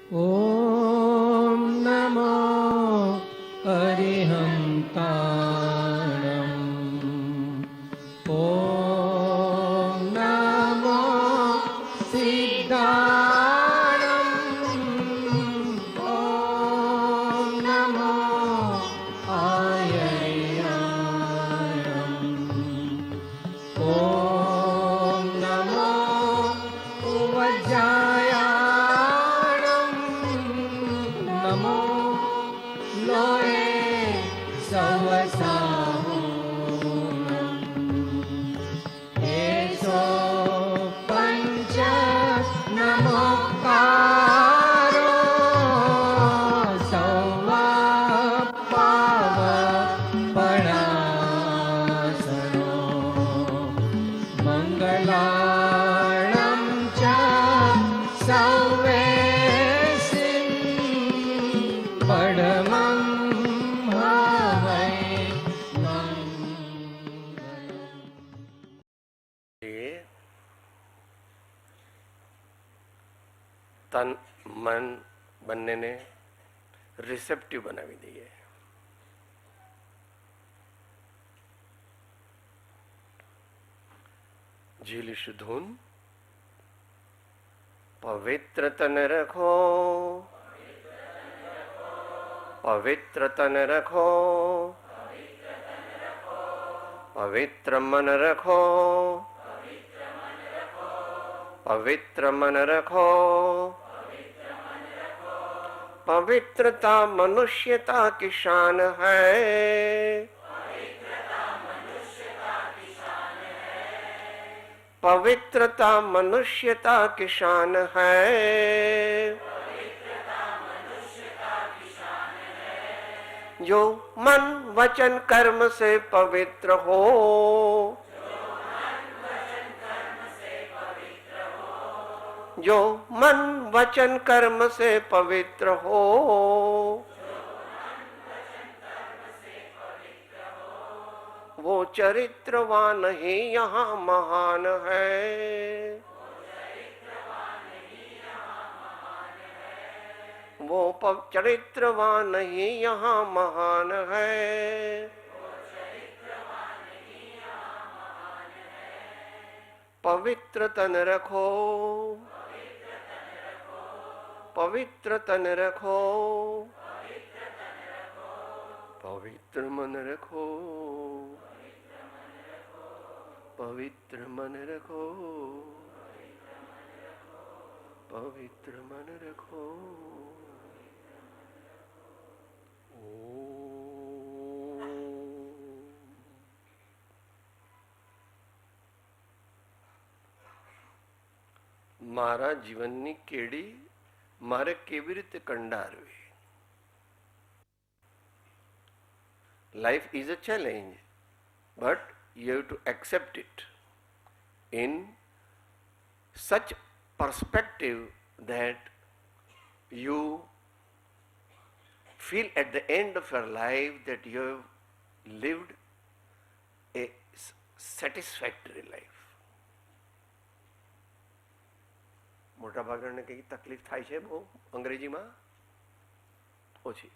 ॐ नमो अरिहन्ताणम् ॐ नमो सिद्धाणम् ॐ नमो आयर्याणम् ॐ नमो उवज्जायाणम् नमो लोये सवसाहुनम् एषो पञ्च नमोकारो सौवापावपणासनो मङ्गलाणं च सौवेसिं परमं हवै તન મન બંનેને રિસેપ્ટિવ બનાવી દઈએ. ઝીલીશું ધૂન. પવિત્ર તન રખો, પવિત્ર તન રખો, પવિત્ર મન રખો, पवित्र मन रखो. पवित्रता मनुष्यता की शान है. पवित्रता मनुष्यता की शान है. जो मन वचन कर्म से पवित्र हो, जो मन वचन कर्म से पवित्र हो, वो चरित्रवान ही यहाँ महान है. वो चरित्रवान ही यहाँ महान है. पवित्र तन रखो, पवित्र तन रखो, पवित्र मन रखो, पवित्र मन रखो, पवित्र मन रखो. મારા જીવનની કેડી મારે કેવી રીતે કંડારવી? Life is a challenge, but you have to accept it in such perspective that you feel at the end of your life that you have lived a satisfactory life. મોટા ભાગના કઈ તકલીફ થાય છે બહુ અંગ્રેજીમાં ઓછી.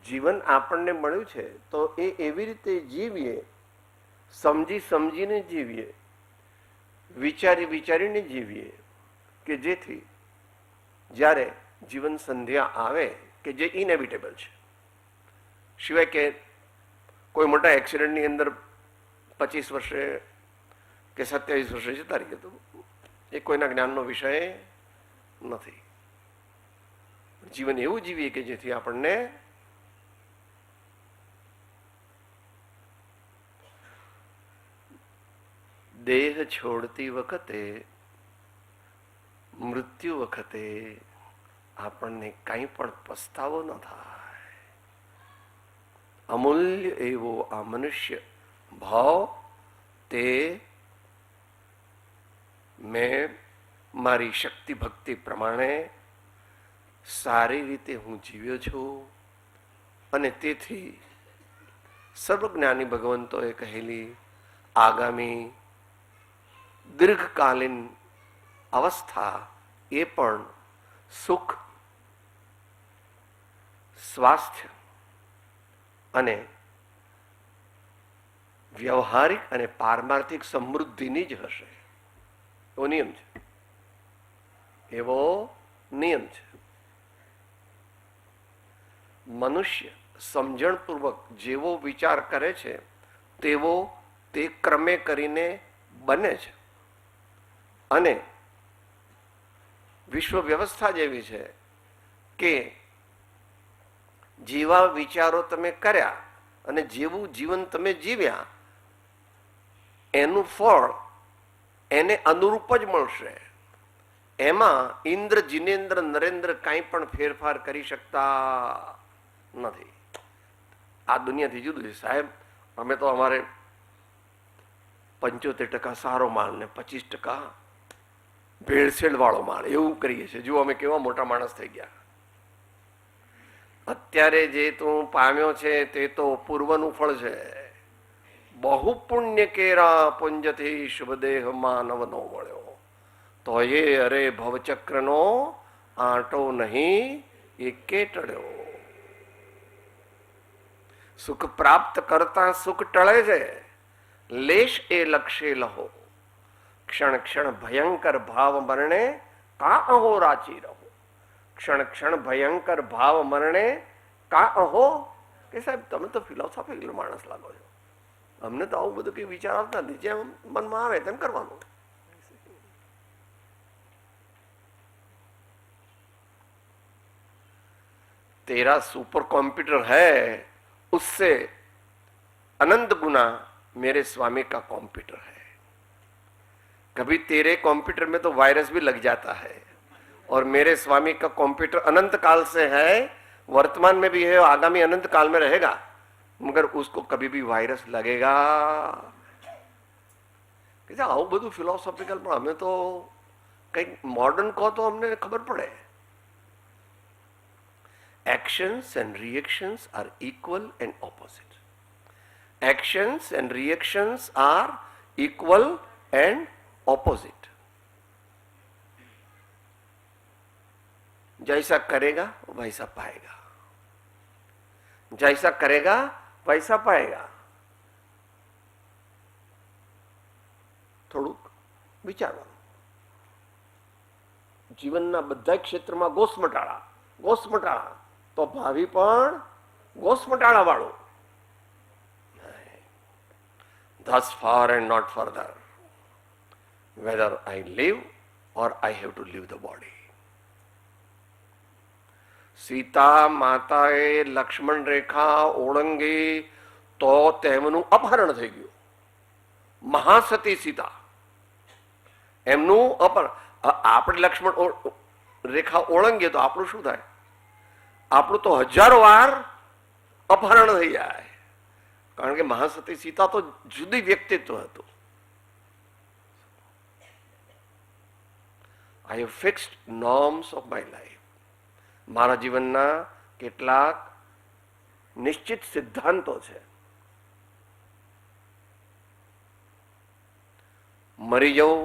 જીવન આપણને મળ્યું છે તો એ એવી રીતે જીવીએ, સમજી સમજીને જીવીએ, વિચારી વિચારીને જીવીએ કે જેથી જ્યારે જીવન સંધ્યા આવે કે જે ઇનેવિટેબલ છે, સિવાય કે કોઈ મોટા એક્સિડન્ટની અંદર 25 વર્ષે કે 27 વર્ષે જતા રહીએ તો એ કોઈના જ્ઞાનનો વિષય નથી. જીવન એવું જીવીએ કે જેથી આપણને દેહ છોડતી વખતે, મૃત્યુ વખતે આપણને કંઈ પણ પસ્તાવો ન થાય. અમૂલ્ય એવો આ મનુષ્ય ભાવ તે મેં મારી શક્તિ ભક્તિ પ્રમાણે સારી રીતે હું જીવ્યો છું અને તેથી સર્વજ્ઞાની ભગવંતોએ કહેલી આગામી દીર્ઘકાલીન અવસ્થા એ પણ સુખ, સ્વાસ્થ્ય અને વ્યવહારિક અને પારમાર્થિક સમૃદ્ધિની જ હશે. એવો નિયમ છે. એવો નિયમ છે. મનુષ્ય સમજણપૂર્વક જેવો વિચાર કરે છે તેવો તે ક્રમે કરીને બને છે. અને વિશ્વ વ્યવસ્થા જેવી છે કે જેવા વિચારો તમે કર્યા અને જેવું જીવન તમે જીવ્યા એનું ફળ એને અનુરૂપ જ મળશે. એમાં ઇન્દ્ર, જિનેન્દ્ર, નરેન્દ્ર કાંઈ પણ ફેરફાર કરી શકતા નથી. આ દુનિયાથી જુદું છે. સાહેબ, અમે તો અમારે 75% સારો માલ ને 25% ભેળસેળ વાળો માલ એવું કરીએ છીએ. જુઓ અમે કેવા મોટા માણસ થઈ ગયા. અત્યારે જે તું પામ્યો છે તે તો પૂર્વનું ફળ છે. બહુ પુણ્ય કેરા પુંજથી શુભદેહ માનવ નો મળ્યો તો એ અરે ભવચક્રનો આંટો નહીં એકે ટળ્યો. સુખ પ્રાપ્ત કરતા સુખ ટળે છે. લેશ એ લક્ષે લહો ક્ષણ ક્ષણ ભયંકર ભાવ મરણે કા અહો રાચી રહો. ક્ષણ ક્ષણ ભયંકર ભાવ મરણે કા અહો. કે સાહેબ તમે તો ફિલોસોફિકલ માણસ લાગો છો. અમને તો આવું બધું કઈ વિચાર આવતા નથી. જેમ મનમાં આવે તેમ કરવાનું. तेरा सुपर कंप्यूटर है उससे अनंत गुना मेरे स्वामी का कंप्यूटर है. कभी तेरे कंप्यूटर में तो वायरस भी लग जाता है और मेरे स्वामी का कंप्यूटर अनंत काल से है, वर्तमान में भी है, आगामी अनंत काल में रहेगा, मगर उसको कभी भी वायरस लगेगा. આવું બધું ફિલોસોફિકલ પણ અમે તો કંઈક મોડર્ન કહો તો અમને ખબર પડે. Actions and reactions are equal and opposite. Actions and reactions are equal and opposite. जैसा करेगा वैसा पाएगा. जैसा करेगा वैसा पाएगा. થોડુંક વિચારવાનું. જીવનના બધા ક્ષેત્રમાં ગોસમટાળા ગોસમટાળા તો ભાવિ પણ ગોસમટાળા વાળું. thus far and not further, whether I live or I have to leave the body. Sita માતાએ લક્ષ્મણ રેખા ઓળંગી તો તેમનું અપહરણ થઈ ગયું. મહાસતી સીતા એમનું અપહરણ. આપણે લક્ષ્મણ રેખા ઓળંગીએ તો આપણું શું થાય? આપણું તો હજારો વાર અપહરણ થઈ જાય. કારણ કે મહાસતી સીતા તો જુદી વ્યક્તિત્વ હતું. I have fixed norms of my life. મારા જીવનના કેટલાક નિશ્ચિત સિદ્ધાંતો છે. મરી જાઉં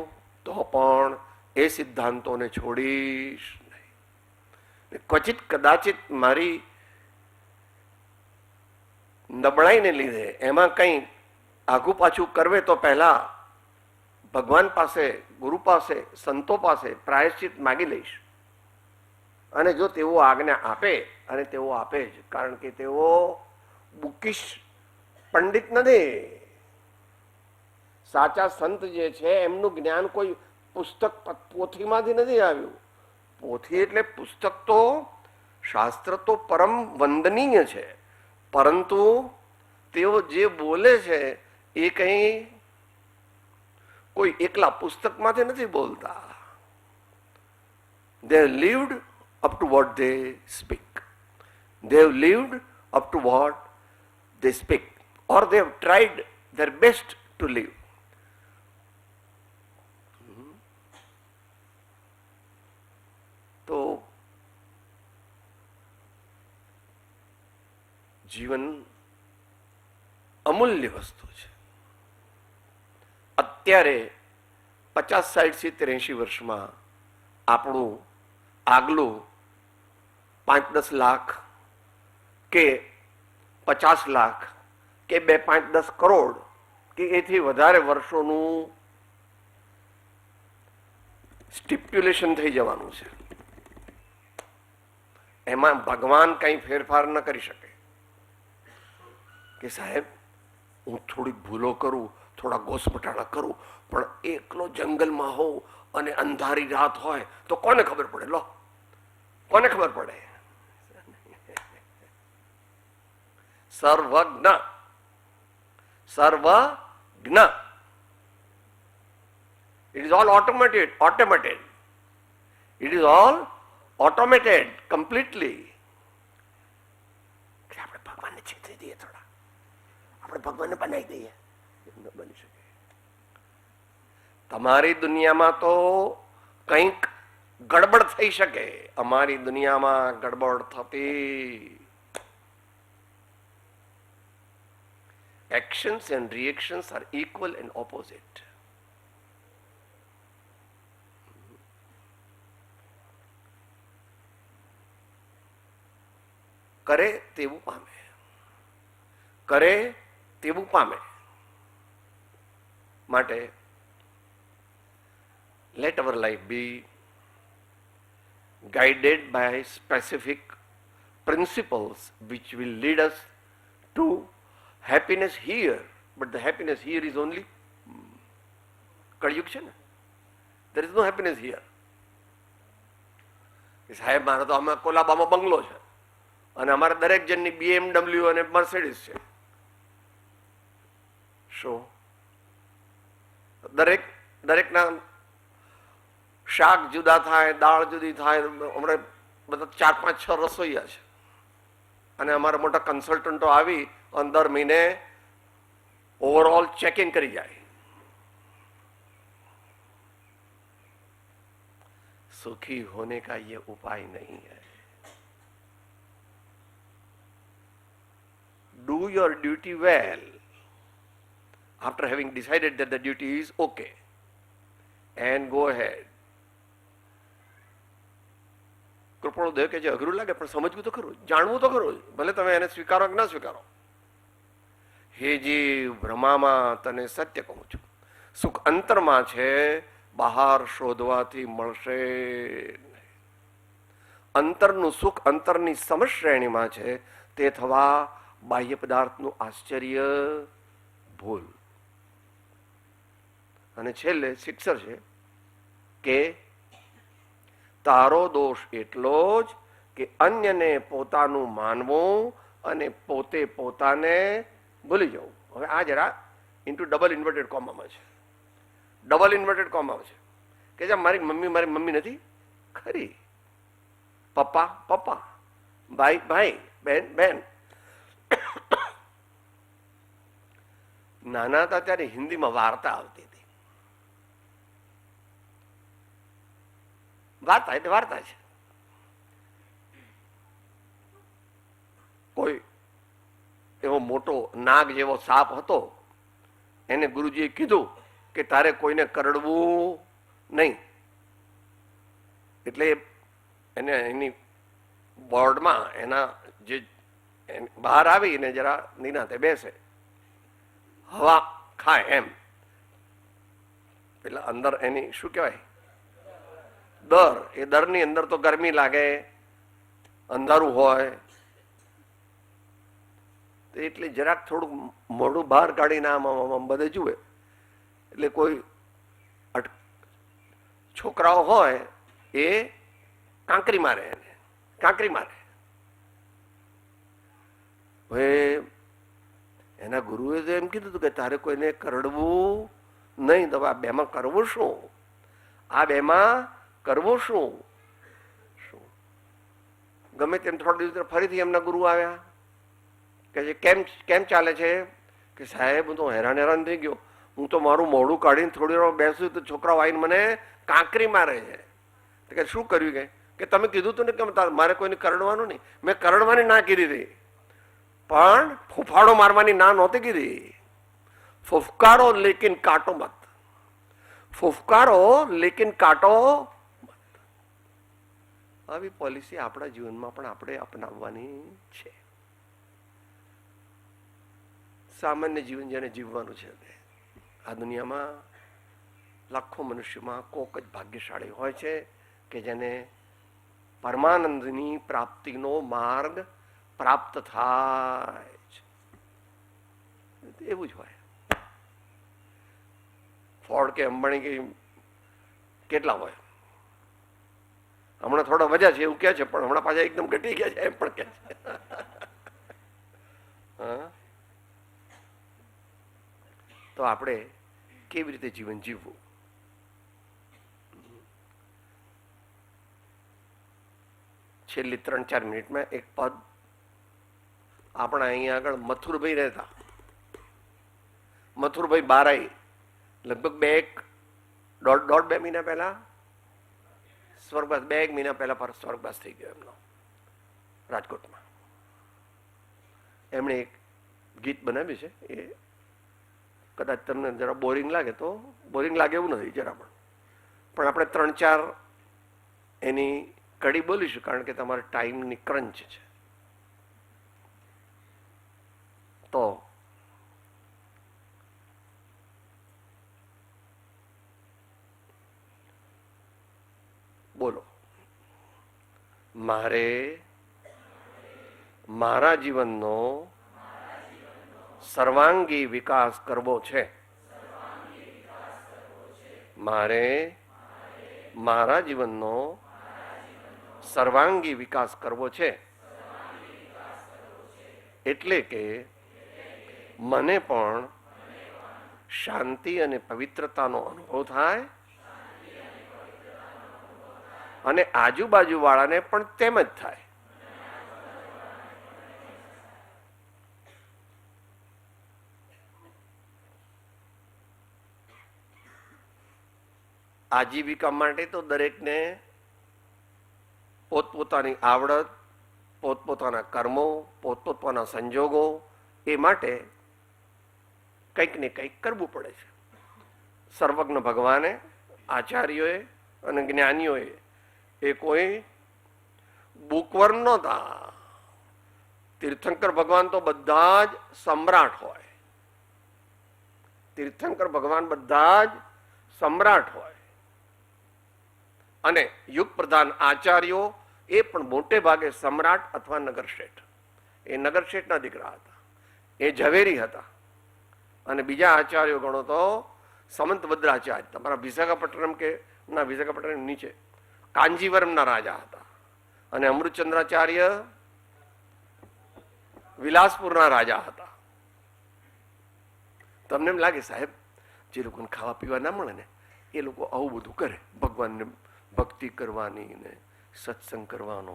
તો પણ એ સિદ્ધાંતોને છોડીશ નહીં. ક્વચિત કદાચિત મારી નબળાઈને લીધે એમાં કંઈ આઘું પાછું કરવે તો પહેલા ભગવાન પાસે, ગુરુ પાસે, સંતો પાસે પ્રાયશ્ચિત માગી લઈશ. અને જો તેઓ આજ્ઞા આપે, અને તેઓ આપે જ, કારણ કે તેઓ બુકિશ પંડિત નથી. સાચા સંત જે છે એમનું જ્ઞાન કોઈ પુસ્તક પોથીમાંથી નથી આવ્યું. પોથી એટલે પુસ્તક તો, શાસ્ત્ર તો પરમ વંદનીય છે, પરંતુ તેઓ જે બોલે છે એ કંઈ કોઈ એકલા પુસ્તકમાંથી નથી બોલતા. They have lived up to what they speak. They have lived up to what they speak, or they have tried their best to live. તો જીવન અમૂલ્ય વસ્તુ છે. અત્યારે 50, 60, 70, 80 વર્ષમાં આપણું આગલું 5-10 લાખ કે 50 લાખ કે 2-5-10 કરોડ કે એથી વધારે વર્ષોનું સ્ટિપ્યુલેશન થઈ જવાનું છે. એમાં ભગવાન કંઈ ફેરફાર ન કરી શકે કે સાહેબ હું થોડીક ભૂલો કરું, થોડા ઘોસપટાળા કરું, પણ એકલો જંગલમાં હોઉં અને અંધારી રાત હોય તો કોને ખબર પડે? લો, કોને ખબર પડે? સર્વજ્ઞ, સર્વજ્ઞ. It is all automated. It is all automated completely. આપણે ભગવાનને છેતરી દઈએ, થોડા આપણે ભગવાનને બનાવી દઈએ, ન બની શકે. તમારી દુનિયામાં તો કંઈક ગડબડ થઈ શકે, અમારી દુનિયામાં ગડબડ થતી. Actions and reactions are equal and opposite. કરે તેવું પામે, કરે તેવું પામે. માટે let our life be guided by specific principles which will lead us to happiness here. But the happiness here is only કળયુગ છે ને. There is no happiness here. સાહેબ મારે તો અમે કોલાબામાં બંગલો છે અને અમારા દરેક જણની BMW અને મર્સિડીઝ છે. શું દરેકના શાક જુદા થાય, દાળ જુદી થાય. હમણાં બધા 4-5-6 રસોઈયા છે અને અમારા મોટા કન્સલ્ટન્ટો આવી અને દર મહિને ઓવરઓલ ચેકિંગ કરી જાય. सुखी होने का ये उपाय नहीं है. Do your duty well after having decided that the duty is okay and go ahead. કૃપણો દેવ કે જે અઘરું લાગે પણ સમજવું તો ખરું, જાણવું તો ખરું, ભલે તમે એને સ્વીકારો કે ના સ્વીકારો. હે જીવ, ભ્રમામાં તને સત્ય કહું છું, સુખ અંતરમાં છે, બહાર શોધવાથી મળશે. અંતરનું સુખ અંતરની સમશ્રેણીમાં છે, તે થવા બાહ્ય પદાર્થનું આશ્ચર્ય ભૂલ. અને છેલ્લે શિક્ષર છે કે તારો દોષ એટલો જ કે અન્યને પોતાનું માનવું અને પોતે પોતાને ભૂલી જવું. હવે આ જરા ઇન્ટુ ડબલ ઇન્વર્ટેડ કોમામાં છે. ડબલ ઇન્વર્ટેડ કોમા છે કે જે મારી મમ્મી નથી ખરી, પપ્પા પપ્પા, ભાઈ ભાઈ, બેન બેન. નાના હતા ત્યારે હિન્દીમાં વાર્તા આવતી હતી. વાર્તા એટલે વાર્તા છે. કોઈ એવો મોટો નાગ જેવો સાપ હતો, એને ગુરુજીએ કીધું કે તારે કોઈને કરડવું નહીં. એટલે એને એની બોર્ડમાં એના જે બહાર આવીને જરા નિરાંતે બેસે, હવા ખાય એમ. એટલે અંદર એની શું કહેવાય, દર. એ દરની અંદર તો ગરમી લાગે, અંધારું હોય, એટલે જરાક થોડુંક મોઢું બહાર કાઢીને આમ બધે જુએ. એટલે કોઈ છોકરાઓ હોય એ કાંકરી મારે, એને કાંકરી મારે. હવે એના ગુરુએ તો એમ કીધું હતું કે તારે કોઈને કરડવું નહીં. તો આ બેમાં કરવું શું? આ બેમાં કરવું શું? ગમે તેમ થોડા દિવસ ફરીથી એમના ગુરુ આવ્યા કે કેમ કેમ ચાલે છે? કે સાહેબ હું તો હેરાન થઈ ગયો, હું તો મારું મોઢું કાઢીને થોડી વાર બેસું તો છોકરાઓ આવીને મને કાંકરી મારે છે. કે શું કર્યું? કે તમે કીધું હતું ને કે મારે કોઈને કરડવાનું નહીં. મેં કરડવાની ના કીધી હતી, પણ ફૂફાડો મારવાની ના નહોતી કીધી. ફૂફકારો લેકિન કાટો મત. ફૂફકારો લેકિન કાટો. આવી પોલિસી આપણા જીવનમાં પણ આપણે અપનાવવાની છે. સામાન્ય જીવન જેને જીવવાનું છે, આ દુનિયામાં લાખો મનુષ્યમાં કોક જ ભાગ્યશાળી હોય છે કે જેને પરમાનંદની પ્રાપ્તિનો માર્ગ પ્રાપ્ત થાય છે. એવું જ હોય. ફોર્ડ કે અંબાણી કે કેટલા હોય, હમણાં થોડા વધ્યા છે એવું કે છે, પણ હમણાં પાછા એકદમ ઘટી ગયા છે એમ પણ કે છે. તો આપણે કેવી રીતે જીવન જીવવું? છેલ્લી 3-4 મિનિટમાં એક પદ. આપણા અહીંયા આગળ મથુરભાઈ રહેતા, મથુરભાઈ બારાઈ લગભગ 2 મહિના પહેલા સ્વર્ગવાસ, 2 મહિના પહેલા પર સ્વર્ગવાસ થઈ ગયો એમનો રાજકોટમાં. એમણે એક ગીત બનાવ્યું છે, એ કદાચ તમને જરા બોરિંગ લાગે તો, બોરિંગ લાગે એવું નથી જરા પણ આપણે 3-4 એની કડી બોલીશું, કારણ કે તમારે ટાઈમની ક્રંચ છે. તો બોલો. મારે મારા જીવનનો સર્વાંગી વિકાસ કરવો છે. મારે મારા જીવનનો સર્વાંગી વિકાસ કરવો છે. એટલે કે મને પણ શાંતિ અને પવિત્રતાનો અનુભવ થાય અને આજુબાજુ વાળાને પણ તેમ જ થાય. આજીવિકા માટે તો દરેકને પોતપોતાની આવડત, પોતપોતાના કર્મો, પોતપોતાના સંજોગો, એ માટે કંઈક ને કંઈક કરવું પડે છે. સર્વજ્ઞ ભગવાને, આચાર્યોએ અને જ્ઞાનીઓએ એ કોઈ બુકવર્મ નહોતા. તીર્થંકર ભગવાન તો બધા જ સમ્રાટ હોય. તીર્થંકર ભગવાન બધા જ સમ્રાટ હોય. અને યુગ પ્રધાન આચાર્યો એ પણ મોટે ભાગે સમ્રાટ અથવા નગરશેઠ. એ નગરશેઠના દીકરા હતા, એ ઝવેરી હતા. અને બીજા આચાર્યો ગણો તો સમંતભદ્રાચાર્ય, તમારા વિશાખાપટ્ટનમ કે ના, વિશાખાપટ્ટનમ નીચે કાંજીવરમના રાજા હતા. અને અમૃતચંદ્રાચાર્ય વિલાસપુરના રાજા હતા. તમને એમ લાગે સાહેબ, જે લોકોને ખાવા પીવા ના મળે ને એ લોકો આવું બધું કરે, ભગવાનને ભક્તિ કરવાની ને સત્સંગ કરવાનો.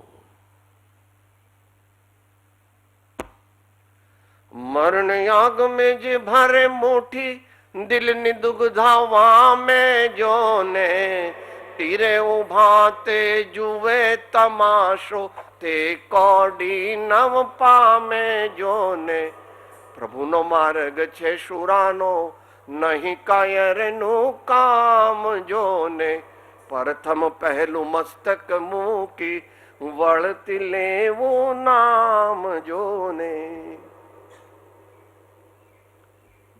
મરણ યાગ में જે ભારે મોટી દિલની દુગધાવા में જોને તીરે ઉભા તે જુએ તમાશો તે કોડી નવ પામે જોને. પ્રભુનો માર્ગ છે શુરાનો નહીં કાયરનું કામ જોને. પ્રથમ પહેલું મસ્તક મૂકી વળતી લેવું નામ જોને.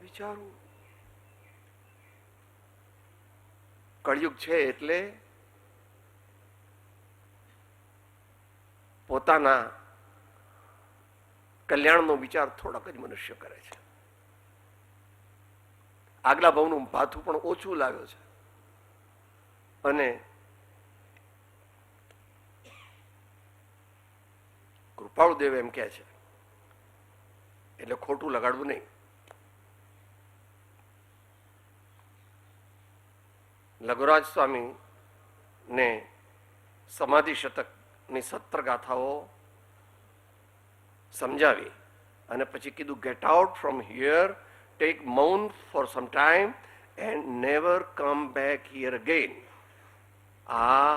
વિચારું, કળિયુગ છે એટલે પોતાના કલ્યાણનો વિચાર થોડાક જ મનુષ્ય કરે છે. આગલા ભાવનું ભાથું પણ ઓછું લાવ્યો છે. અને કૃપાળુદેવ એમ કહે છે, એટલે ખોટું લગાડવું નહીં. લઘુરાજ સ્વામી ને સમાધિ શતકની 17 ગાથાઓ સમજાવી અને પછી કીધું, get out from here, take maun for some time and never come back here again. આ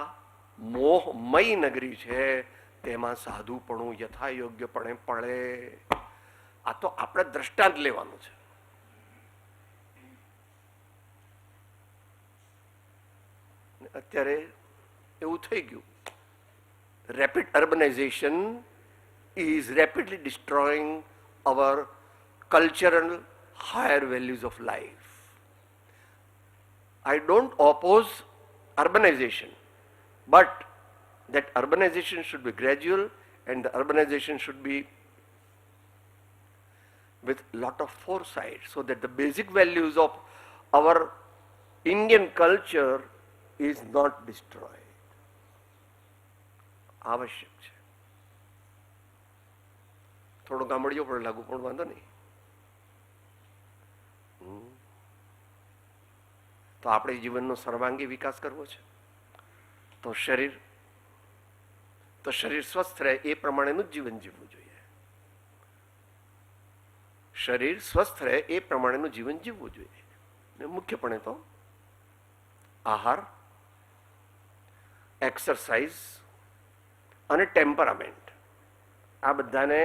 મોહમય નગરી છે, તેમાં સાધુપણું યથાયોગ્યપણે પડે. આ તો આપણે દ્રષ્ટાંત લેવાનું છે. અત્યારે એવું થઈ ગયું, rapid urbanisation is rapidly destroying our cultural higher values of life. I don't oppose urbanization, but that urbanization should be gradual and the urbanization should be with lot of foresight so that the basic values of our Indian culture is not destroyed. આવશ્યક છે. થોડો ગામડિયો પણ લાગુ પણ વાંધો નહીં. તો આપણે જીવનનો સર્વાંગી વિકાસ કરવો છે તો શરીર સ્વસ્થ રહે એ પ્રમાણેનું જ જીવન જીવવું જોઈએ. શરીર સ્વસ્થ રહે એ પ્રમાણેનું જીવન જીવવું જોઈએ. મુખ્યપણે તો આહાર, એક્સરસાઇઝ અને ટેમ્પરામેન્ટ, આ બધાને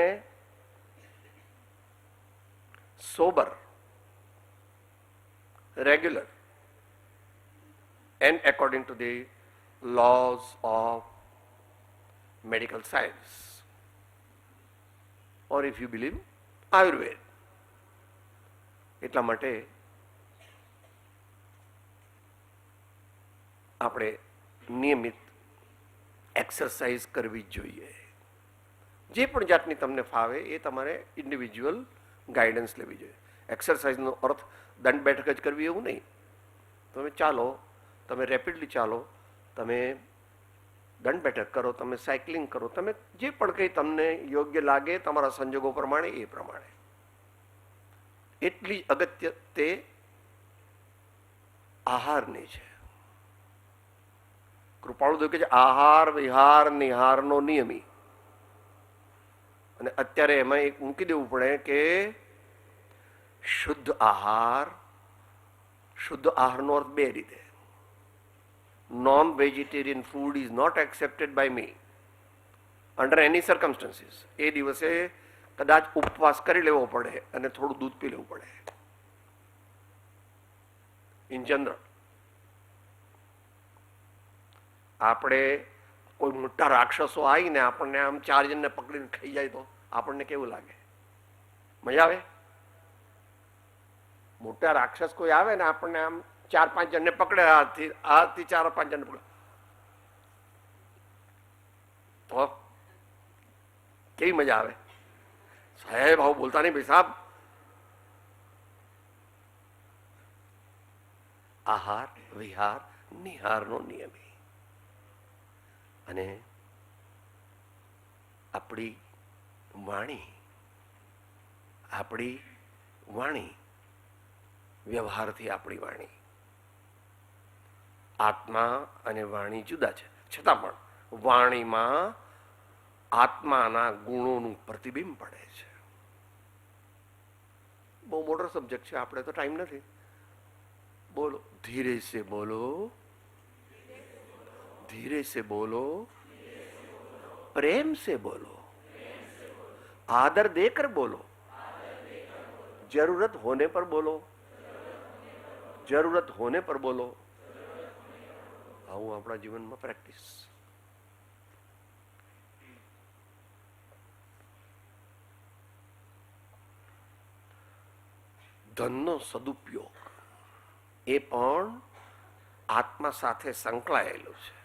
sober, regular, and according to the laws of medical science, or if you believe Ayurveda. એટલા માટે આપણે નિયમિત એક્સરસાઇઝ કરવી જોઈએ. જે પણ જાતની તમને ફાવે એ તમારે ઇન્ડિવિજ્યુઅલ ગાઈડન્સ લેવી જોઈએ. એક્સરસાઇઝનો અર્થ દંડ બેઠક જ કરવી એવું નહીં. તમે ચાલો, તમે રેપિડલી ચાલો, તમે દંડ બેઠક કરો, તમે સાયકલિંગ કરો, તમે જે પણ કંઈ તમને યોગ્ય લાગે તમારા સંજોગો પ્રમાણે એ પ્રમાણે. એટલી અગત્ય તે આહારની છે. કૃપાળુદેવ કહે છે આહાર વિહાર નિહારનો નિયમી. અને અત્યારે એમાં એક મૂકી દેવું પડે કે શુદ્ધ આહારનો અર્થ બે રીતે. Non vegetarian food is not accepted by me under any circumstances. એ દિવસે કદાચ ઉપવાસ કરી લેવો પડે અને થોડું દૂધ પી લેવું પડે. ઇન જનરલ આપણે કોઈ મોટા રાક્ષસો આવીને આપણને આમ 4 જણને પકડીને ખાઈ જાય તો આપણને કેવું લાગે? મજા આવે? મોટા રાક્ષસ કોઈ આવે ને આપણને આમ 4-5 જણને પકડે, હાથથી 4-5 જણને પકડે તો કેવી મજા આવે? સાહેબ આવું બોલતા નહીં ભાઈ સાહેબ. આહાર વિહાર નિહારનો નિયમ. અને આપણી વાણી વ્યવહારથી આપણી વાણી, આત્મા અને વાણી જુદા છે, છતાં પણ વાણીમાં આત્માના ગુણોનું પ્રતિબિંબ પડે છે. બહુ મોટો સબ્જેક્ટ છે, આપણે તો ટાઈમ નથી. બોલો, ધીરે સે બોલો, धीरे से बोलो, प्रेम से बोलो, आदर देकर बोलो, जरूरत होने पर बोलो, जरूरत होने पर बोलो. આવું આપણા જીવનમાં પ્રેક્ટિસ. ધનનો સદુપયોગ એ પણ આત્મા સાથે સંકળાયેલું છે.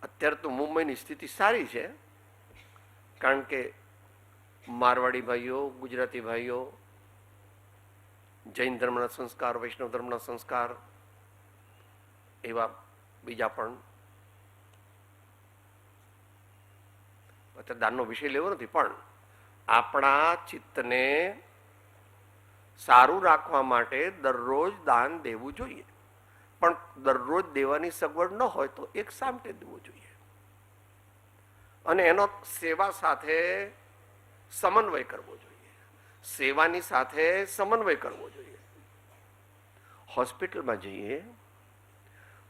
અત્યારે તો મુંબઈની સ્થિતિ સારી છે, કારણ કે મારવાડી ભાઈઓ, ગુજરાતી ભાઈઓ, જૈન ધર્મના સંસ્કાર, વૈષ્ણવ ધર્મના સંસ્કાર, એવા બીજા પણ. અત્યારે દાનનો વિષય લેવો નથી, પણ આપણા ચિત્તને સારું રાખવા માટે દરરોજ દાન દેવું જોઈએ. પણ દરરોજ દેવાની સગવડ ન હોય તો એક સામટે દેવું જોઈએ. અને એનો સેવા સાથે સમન્વય કરવો જોઈએ. સેવાની સાથે સમન્વય કરવો જોઈએ. હોસ્પિટલમાં જઈએ,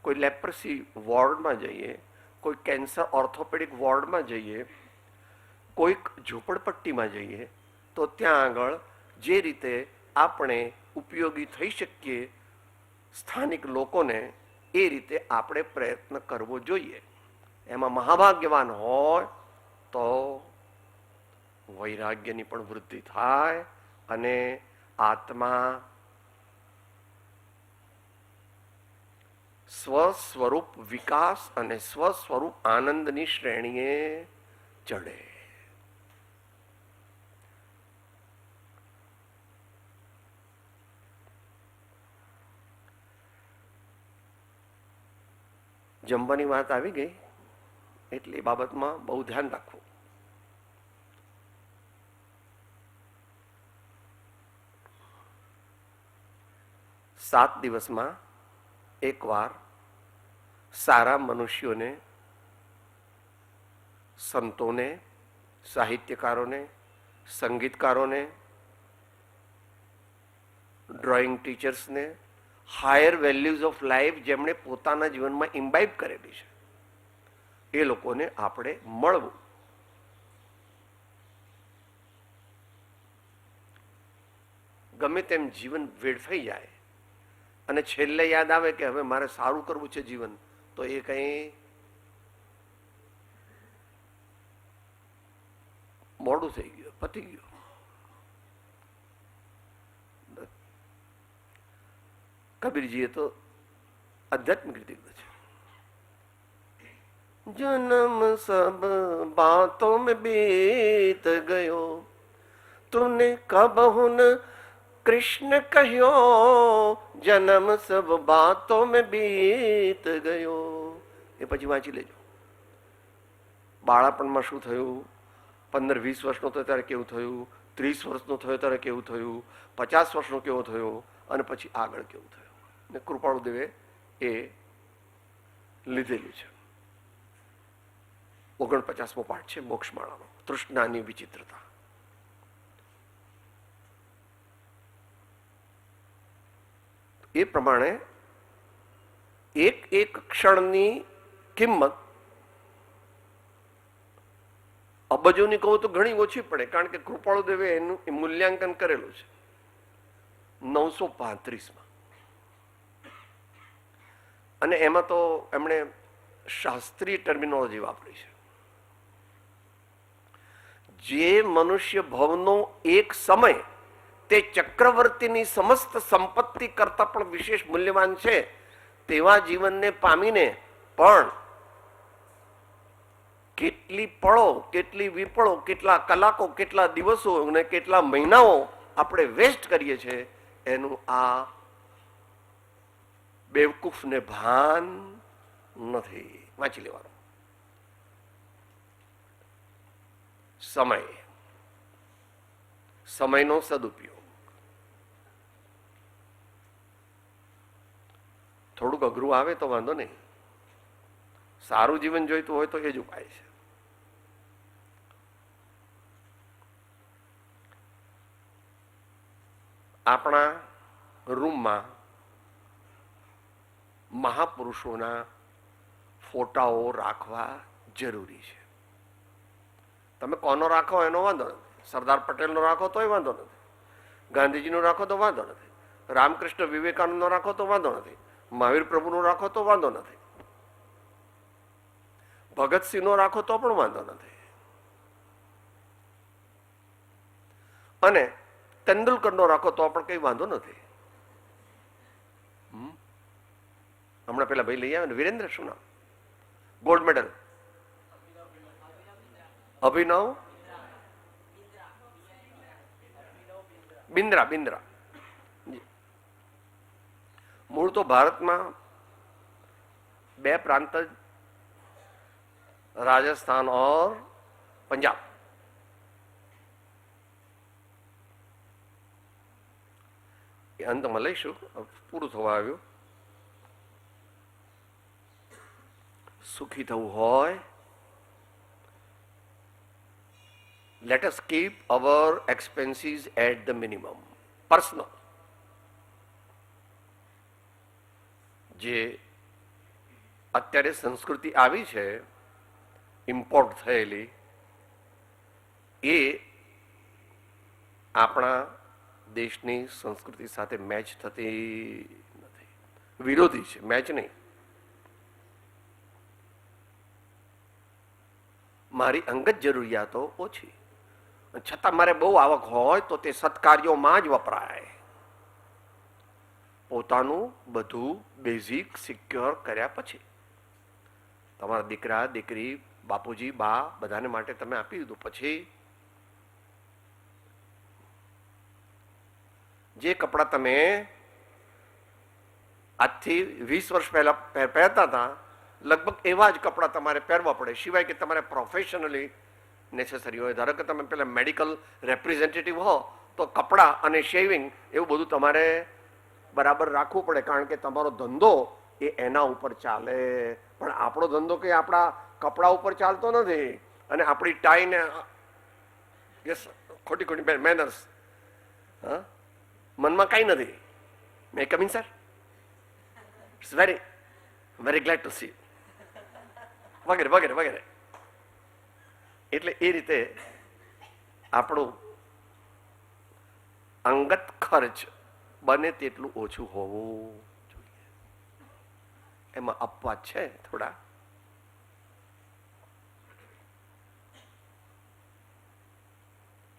કોઈ લેપ્રસી વોર્ડમાં જઈએ, કોઈ કેન્સર ઓર્થોપેડિક વોર્ડમાં જઈએ, કોઈક ઝૂંપડપટ્ટીમાં જઈએ, તો ત્યાં આગળ જે રીતે આપણે ઉપયોગી થઈ શકીએ સ્થાનિક લોકોને, એ રીતે આપણે પ્રયત્ન કરવો જોઈએ. એમાં મહાભાગ્યવાન હોય તો વૈરાગ્યની પણ વૃદ્ધિ થાય અને આત્મા સ્વસ્વરૂપ વિકાસ અને સ્વસ્વરૂપ આનંદની શ્રેણીએ ચડે. જમવાની વાત આવી ગઈ એટલે એ બાબતમાં બહુ ધ્યાન રાખવું. સાત દિવસમાં એકવાર સારા મનુષ્યોને, સંતોને, સાહિત્યકારોને, સંગીતકારોને, ડ્રોઈંગ ટીચર્સને, હાયર વેલ્યુઝ ઓફ લાઈફ જેમણે પોતાના જીવનમાં ઇમ્બાઇબ કરેલી છે, એ લોકોને આપણે મળવું. ગમે તેમ જીવન વેડફાઈ જાય અને છેલ્લે યાદ આવે કે હવે મારે સારું કરવું છે જીવન, તો એ કંઈ મોડું થઈ ગયું, પતી ગયું. કબીરજીએ તો આધ્યાત્મિક રીતે કીધું છે, જન્મ સબ બાતોं में बीत गयो, तूने कबहु न कृष्ण કહ્યો, જન્મ સબ બાતોं में बीत गयो. એ પછી વાંચી લેજો. બાળપણમાં શું થયું, 15-20 વર્ષનો થયો ત્યારે કેવું થયું, 30 વર્ષનો થયો ત્યારે કેવું થયું, 50 વર્ષનો કેવો થયો અને પછી આગળ કેવું થયું. ને કૃપાળુદેવે એ લીધેલું છે. 49મો પાઠ છે મોક્ષમાળાનો, તૃષ્ણાની વિચિત્રતા. એ પ્રમાણે એક એક ક્ષણની કિંમત અબજોની કહું તો ઘણી ઓછી પડે, કારણ કે કૃપાળુદેવે એનું મૂલ્યાંકન કરેલું છે 935માં. અને એમાં તો એમણે શાસ્ત્રીય ટર્મિનોલોજી વાપરી છે. જે મનુષ્ય ભવનો એક સમય તે ચક્રવર્તીની સમસ્ત સંપત્તિ કરતા પણ વિશેષ મૂલ્યવાન છે, તેવા જીવનને પામીને પણ કેટલી પળો, કેટલી વિપળો, કેટલા કલાકો, કેટલા દિવસો અને કેટલા મહિનાઓ આપણે વેસ્ટ કરીએ છીએ, એનું આ બેવકૂફને ભાન નથી. વાંચી લેવાનું. સમય, સમયનો સદુપયોગ. થોડુંક અઘરું આવે તો વાંધો નહીં, સારું જીવન જોઈતું હોય તો એ જ ઉપાય છે. આપણા રૂમમાં મહાપુરુષોના ફોટાઓ રાખવા જરૂરી છે. તમે કોનો રાખો એનો વાંધો નથી, સરદાર પટેલનો રાખો તોય વાંધો નથી, ગાંધીજીનો રાખો તો વાંધો નથી, રામકૃષ્ણ વિવેકાનંદનો રાખો તો વાંધો નથી, મહાવીર પ્રભુનો રાખો તો વાંધો નથી, ભગતસિંહનો રાખો તો પણ વાંધો નથી, અને તેંડુલકરનો રાખો તો પણ કઈ વાંધો નથી. હમણાં પેલા ભાઈ લઈ આવે ને, વિરેન્દ્ર શું નામ, ગોલ્ડ મેડલ, અભિનવ બિંદ્રા. બિંદ્રા મૂળ તો ભારતમાં બે પ્રાંત જ, રાજસ્થાન और પંજાબ. એ અંતમાં લઈશું, પૂરું થવા આવ્યું. સુખી થવું હોય, let us keep our expenses at the minimum. Personal. જે અત્યારે સંસ્કૃતિ આવી છે ઇમ્પોર્ટ થયેલી, એ આપણા દેશની સંસ્કૃતિ સાથે મેચ થતી નથી, વિરોધી છે, મેચ નહીં. મારી અંગત જરૂરિયાતો ઓછી, છતાં મારે બહુ આવક હોય તો તે સત્કાર્યોમાં જ વપરાય. પોતાનું બધું બેઝિક સિક્યોર કર્યા પછી તમારા દીકરા દીકરી બાપુજી બા બધાને માટે તમે આપી દીધું, પછી જે કપડાં તમે આજથી 20 વર્ષ પહેલા પહેરતા હતા લગભગ એવા જ કપડાં તમારે પહેરવા પડે, સિવાય કે તમારે પ્રોફેશનલી નેસેસરી હોય. ધારો કે તમે પેલા મેડિકલ રેપ્રેઝેન્ટેટિવ હો તો કપડાં અને શેવિંગ એવું બધું તમારે બરાબર રાખવું પડે, કારણ કે તમારો ધંધો એ એના ઉપર ચાલે. પણ આપણો ધંધો કે આપણા કપડા ઉપર ચાલતો નથી, અને આપણી ટાઈ ને ખોટી ખોટી મેનર્સ, હા, મનમાં કાંઈ નથી. May come in sir? It's very very glad to see, વગેરે વગેરે વગેરે. એટલે એ રીતે આપણું અંગત ખર્ચ બને તેટલું ઓછું હોવું જોઈએ. એમાં અપવાદ છે થોડા.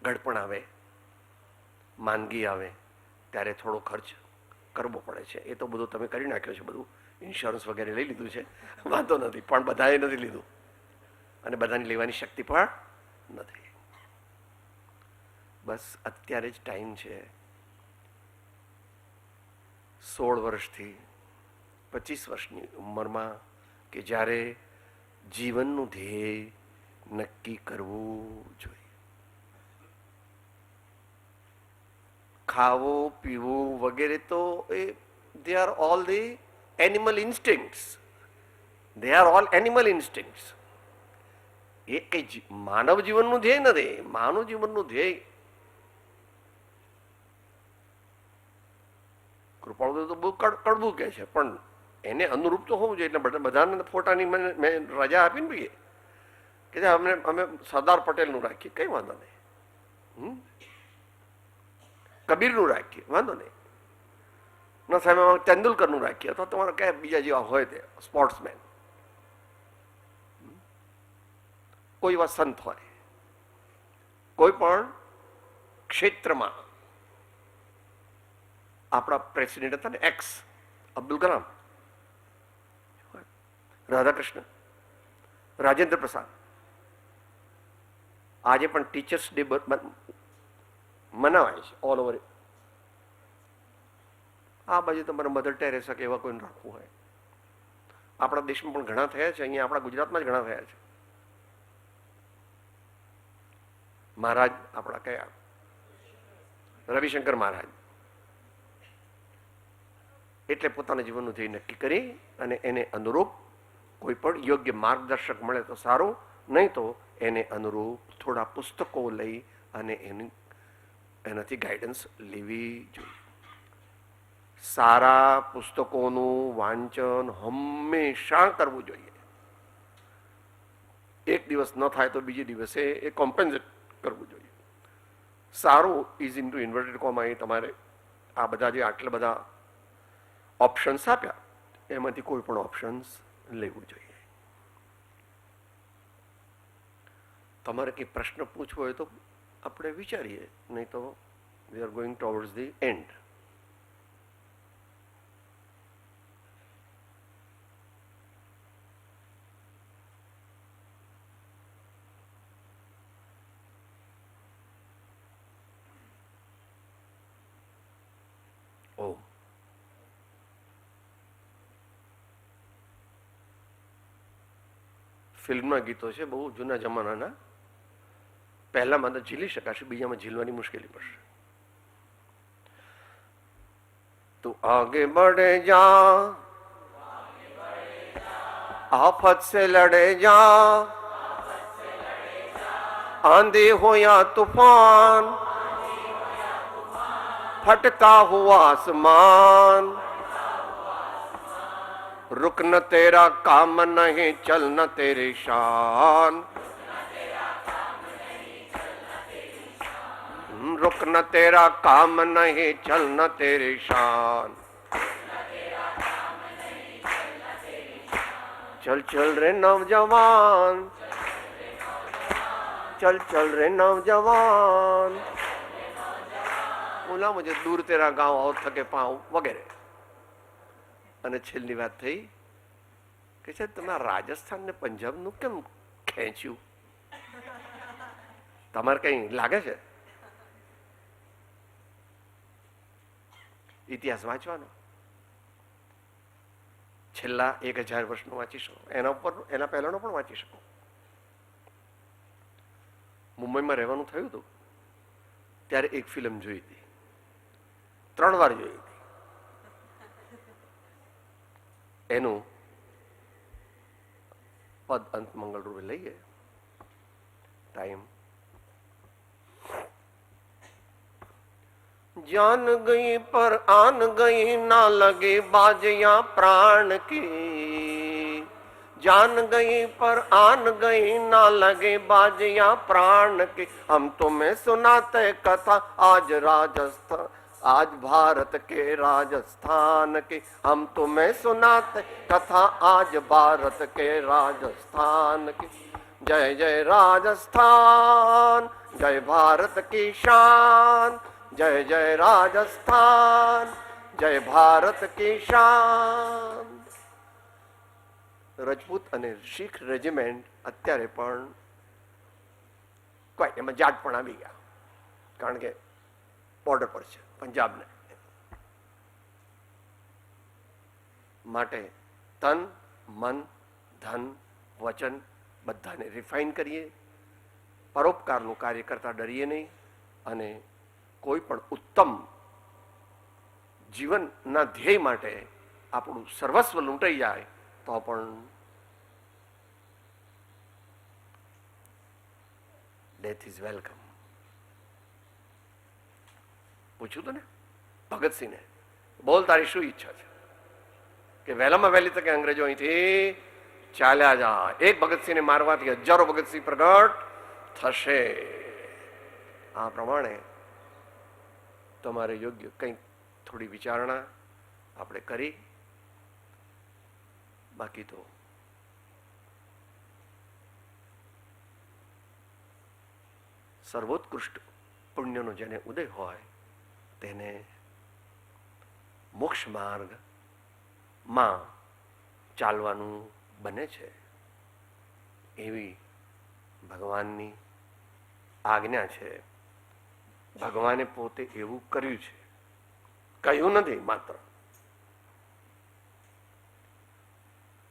ગળપણ આવે, માંદગી આવે ત્યારે થોડો ખર્ચ કરવો પડે છે. એ તો બધું તમે કરી નાખ્યો છે, બધું ઇન્સ્યોરન્સ વગેરે લઈ લીધું છે, વાંધો નથી. પણ બધાએ નથી લીધું, અને બધાની લેવાની શક્તિ પણ નથી. બસ અત્યારે જ ટાઈમ છે, 16 વર્ષથી 25 વર્ષની ઉંમરમાં, કે જ્યારે જીવનનું ધ્યેય નક્કી કરવું જોઈએ. ખાવું પીવું વગેરે તો they are all the animal instincts. They are all animal instincts. એ કઈ માનવ જીવનનું ધ્યેય નથી. માનવ જીવનનું ધ્યેય કૃપાળુ તો બહુ કડવું કહે છે, પણ એને અનુરૂપ તો હોવું જોઈએ. એટલે બધાને ફોટાની મેં રજા આપીને ભાઈ કે અમે સરદાર પટેલનું રાખીએ, કઈ વાંધો નહીં, કબીરનું રાખીએ, વાંધો નહીં, ના સાહેબ તેંડુલકરનું રાખીએ, અથવા તમારા કયા બીજા જેવા હોય તે સ્પોર્ટ્સમેન, કોઈ એવા સંત હોય, કોઈ પણ ક્ષેત્રમાં. આપણા પ્રેસિડેન્ટ હતા ને એક્સ અબ્દુલ કલામ, રાધાકૃષ્ણ, રાજેન્દ્ર પ્રસાદ. આજે પણ ટીચર્સ ડે મનાવાય છે ઓલ ઓવર. આ બાજુ તમારે મધર ટેરેસા કે એવા કોઈને રાખવું હોય. આપણા દેશમાં પણ ઘણા થયા છે, અહીંયા આપણા ગુજરાતમાં જ ઘણા થયા છે. મહારાજ આપણા કયા, રવિશંકર મહારાજ. એટલે પોતાના જીવનનું ધ્યેય નક્કી કરી અને એને અનુરૂપ કોઈ પણ યોગ્ય માર્ગદર્શક મળે તો સારું, નહીં તો એને અનુરૂપ થોડા પુસ્તકો લઈ અને એનાથી ગાઈડન્સ લેવી જોઈએ. સારા પુસ્તકોનું વાંચન હંમેશા કરવું જોઈએ. એક દિવસ ન થાય તો બીજે દિવસે એ કોમ્પેન્સેટ કરવું જોઈએ. સારું is in two inverted comma, એ તમારે આ બધા જે આટલા બધા ઓપ્શન્સ આપ્યા એમાંથી કોઈ પણ ઓપ્શન્સ લેવું જોઈએ. તમારે કંઈ પ્રશ્ન પૂછવો હોય તો આપણે વિચારીએ, નહીં તો we are going towards the end. ઓ ફિલ્મના ગીતો છે, બહુ જૂના જમાનાના. પહેલામાં તો ઝીલી શકાશે, બીજામાં ઝીલવાની મુશ્કેલી પડશે. તું આગે બઢે જા, આફત સે લડે જા, આંધી હો યા તूफान, फटता हुआ आसमान, रुक न तेरा काम नहीं, चल न तेरी शान, रुक न तेरा काम नहीं, चल न तेरी शान। चल चल रे नौजवान, चल चल रे नौजवान, बोला मुझे दूर तेरा गांव और थके पांव वगैरे. અને છેલ્લી વાત થઈ કે સાહેબ તમે રાજસ્થાન ને પંજાબનું કેમ ખેંચ્યું? તમારે કઈ લાગે છે? ઇતિહાસ વાંચવાનો છેલ્લા 1000 વર્ષનો વાંચી શકો, એના ઉપર એના પહેલાનો પણ વાંચી શકો. મુંબઈમાં રહેવાનું થયું હતું ત્યારે એક ફિલ્મ જોઈ હતી, 3 વાર જોઈ હતી. એનું પદ અંત મંગળ રૂપે લઈએ. टाइम जान गई पर आन गई ना लगे बाजियां प्राण की, जान गई पर आन गई ना लगे बाजियां प्राण की. हम तुम्हें सुनाते कथा आज राजस्थान, आज भारत के राजस्थान की. हम तुम्हें सुनाते कथा आज भारत के राजस्थान की. जय जय राजस्थान, जय भारत की शान. जय जय राजस्थान, जय भारत की शान. રજપૂત અને શીખ રેજિમેન્ટ અત્યારે પણ કોઈ એમાં જાટ પણ આવી ગયા, કારણ કે બોર્ડર પર છે પંજાબને. માટે તન મન ધન વચન બધાને રિફાઇન કરીએ, પરોપકારનું કાર્ય કરતા ડરીએ નહીં, અને કોઈ પણ ઉત્તમ જીવનના ધ્યેય માટે આપણું સર્વસ્વ લૂંટાઈ જાય તો પણ ડેથ ઇઝ વેલકમ. પૂછ્યું હતું ને ભગતસિંહને, બોલ તારી શું ઈચ્છા છે? કે વહેલામાં વહેલી તકે અંગ્રેજો અહીંથી ચાલ્યા જાય. એક ભગતસિંહને મારવાથી હજારો ભગતસિંહ પ્રગટ થશે. આ પ્રમાણે તમારે યોગ્ય કંઈક થોડી વિચારણા આપણે કરી. બાકી તો સર્વોત્કૃષ્ટ પુણ્યનો જેને ઉદય હોય તેને મોક્ષ માર્ગમાં ચાલવાનું બને છે, એવી ભગવાનની આજ્ઞા છે. ભગવાને પોતે એવું કર્યું છે, કહ્યું નથી માત્ર.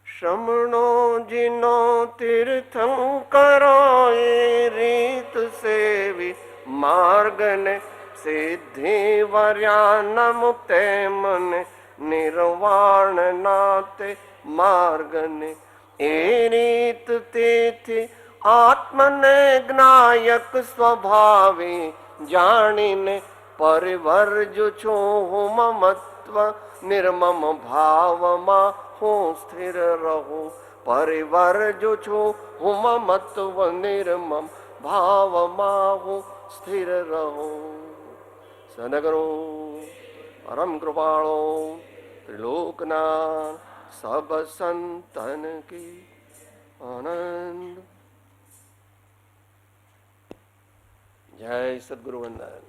શ્રમણો જીનો તીર્થં કરો એ રીત સેવી, માર્ગને સિદ્ધિ વર્યા મુક્તે મને, નિર્વાણ નાતે માર્ગને એ રીત. તેથી આત્મને જ્ઞાયક સ્વભાવે, જાણીને પરિવર્જુ છું હું મમત્વ, નિર્મમ ભાવમાં હું સ્થિર રહું. પરિવર્જુ છું હું મમત્વ, નિર્મમ ભાવમાં હું સ્થિર રહું. સદગુરુ પરમ કૃપાળો ત્રિલોકના સબ સંતન કી આનંદ. જય સદગુરુ વંદન,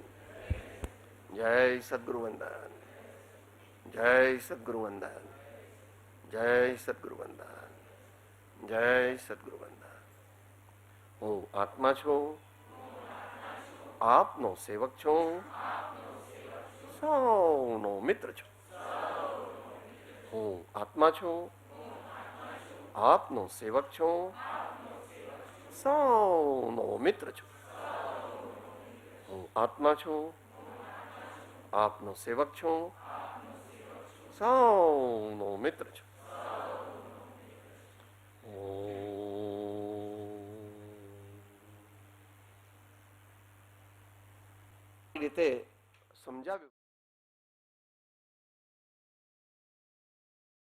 જય સદગુરુ વંદન, જય સદગુરુ વંદન, જય સદગુરુ વંદન, જય સદગુરુ વંદન. હું આત્મા છું, આપનો સેવક છું, સૌનો મિત્ર છું. હું આત્મા છું, આપનો સેવક છું, સૌનો મિત્ર છું. હું આત્મા છું, આપનો સેવક છું, સૌનો મિત્ર છું. રીતે સમજાવ્યું.